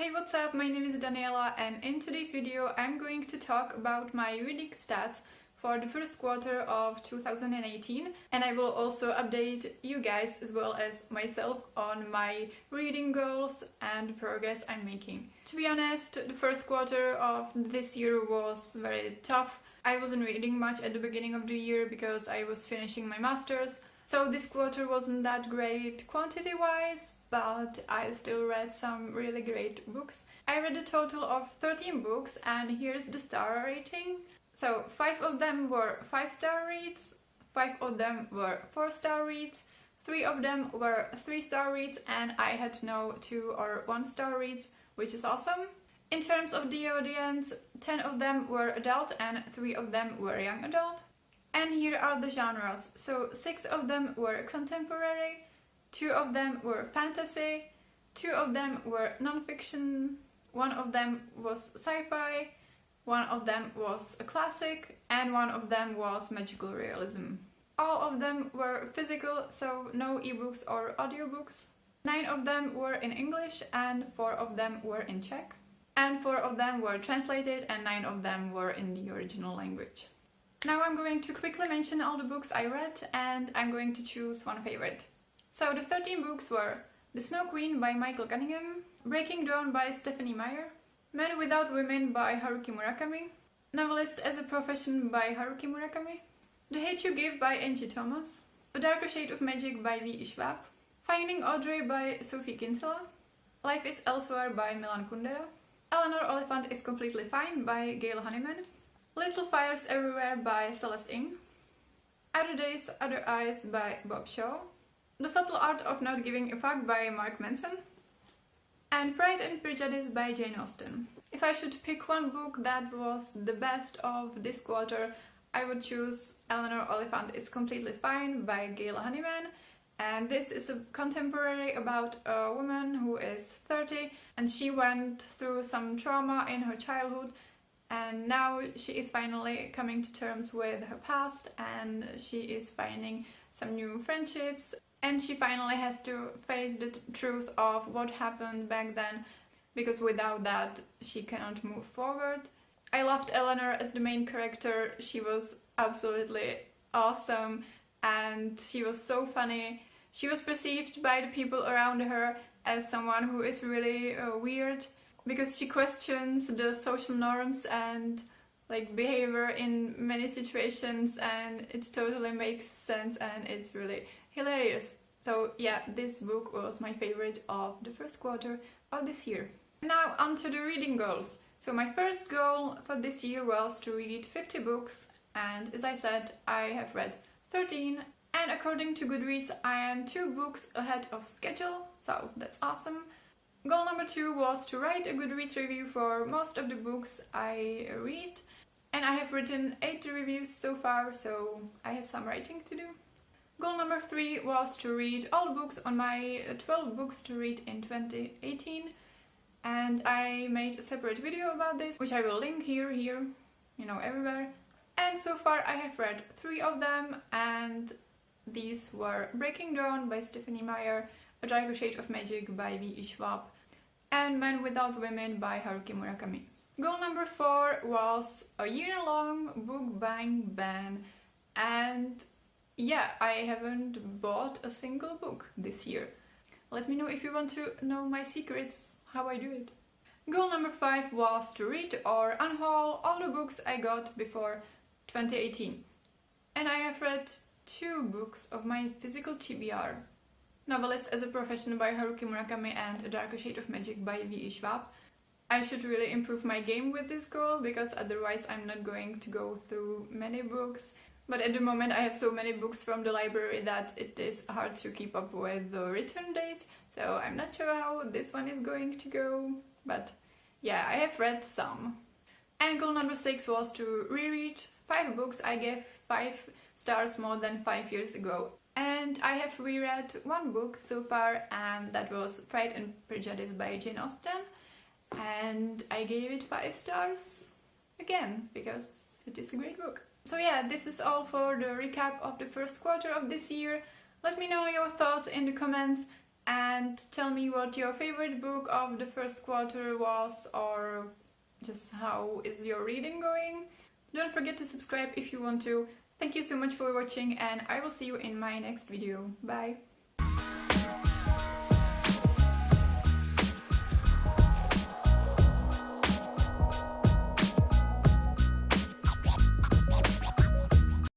Hey, what's up? My name is Daniela, and in today's video I'm going to talk about my reading stats for the first quarter of 2018, and I will also update you guys as well as myself on my reading goals and progress I'm making. To be honest, the first quarter of this year was very tough. I wasn't reading much at the beginning of the year because I was finishing my masters, so this quarter wasn't that great quantity-wise, but I still read some really great books. I read a total of 13 books, and here's the star rating. So 5 of them were 5-star reads, 5 of them were 4-star reads, 3 of them were 3-star reads, and I had no 2 or 1-star reads, which is awesome. In terms of the audience, 10 of them were adult and 3 of them were young adult. And here are the genres. So 6 of them were contemporary, 2 of them were fantasy, 2 of them were non-fiction, 1 of them was sci-fi, 1 of them was a classic, and 1 of them was magical realism. All of them were physical, so no ebooks or audiobooks. 9 of them were in English and 4 of them were in Czech. And 4 of them were translated and 9 of them were in the original language. Now I'm going to quickly mention all the books I read, and I'm going to choose one favorite. So the 13 books were The Snow Queen by Michael Cunningham, Breaking Dawn by Stephenie Meyer, Men Without Women by Haruki Murakami, Novelist as a Profession by Haruki Murakami, The Hate You Give by Angie Thomas, A Darker Shade of Magic by V.E. Schwab, Finding Audrey by Sophie Kinsella, Life is Elsewhere by Milan Kundera, Eleanor Oliphant is Completely Fine by Gail Honeyman, Little Fires Everywhere by Celeste Ng, Other Days, Other Eyes by Bob Shaw, The Subtle Art of Not Giving a Fuck by Mark Manson, and Pride and Prejudice by Jane Austen. If I should pick one book that was the best of this quarter, I would choose Eleanor Oliphant is Completely Fine by Gail Honeyman. And this is a contemporary about a woman who is 30 and she went through some trauma in her childhood, and now she is finally coming to terms with her past and she is finding some new friendships, and she finally has to face the truth of what happened back then, because without that she cannot move forward. I loved Eleanor as the main character. She was absolutely awesome and she was so funny. She was perceived by the people around her as someone who is really weird, because she questions the social norms and behavior in many situations, and it totally makes sense and it's really hilarious. So yeah, this book was my favorite of the first quarter of this year. Now on to the reading goals. So my first goal for this year was to read 50 books, and as I said, I have read 13, and according to Goodreads I am 2 books ahead of schedule, so that's awesome. Goal number 2 was to write a Goodreads review for most of the books I read, and I have written 8 reviews so far, so I have some writing to do. Goal number 3 was to read all the books on my 12 books to read in 2018, and I made a separate video about this, which I will link here, everywhere. And so far I have read 3 of them, and these were Breaking Dawn by Stephenie Meyer, A Darker Shade of Magic by V.E. Schwab, and Men Without Women by Haruki Murakami. Goal number 4 was a year-long book buying ban, and yeah, I haven't bought a single book this year. Let me know if you want to know my secrets, how I do it. Goal number 5 was to read or unhaul all the books I got before 2018. And I have read 2 books of my physical TBR. Novelist as a Profession by Haruki Murakami and A Darker Shade of Magic by V.E. Schwab. I should really improve my game with this goal, because otherwise I'm not going to go through many books. But at the moment I have so many books from the library that it is hard to keep up with the return dates, so I'm not sure how this one is going to go, but yeah, I have read some. And goal number 6 was to reread 5 books I gave 5 stars more than 5 years ago. And I have reread 1 book so far, and that was Pride and Prejudice by Jane Austen, and I gave it 5 stars again, because it is a great book. So yeah, this is all for the recap of the first quarter of this year. Let me know your thoughts in the comments, and tell me what your favorite book of the first quarter was, or just how is your reading going. Don't forget to subscribe if you want to. Thank you so much for watching, and I will see you in my next video. Bye!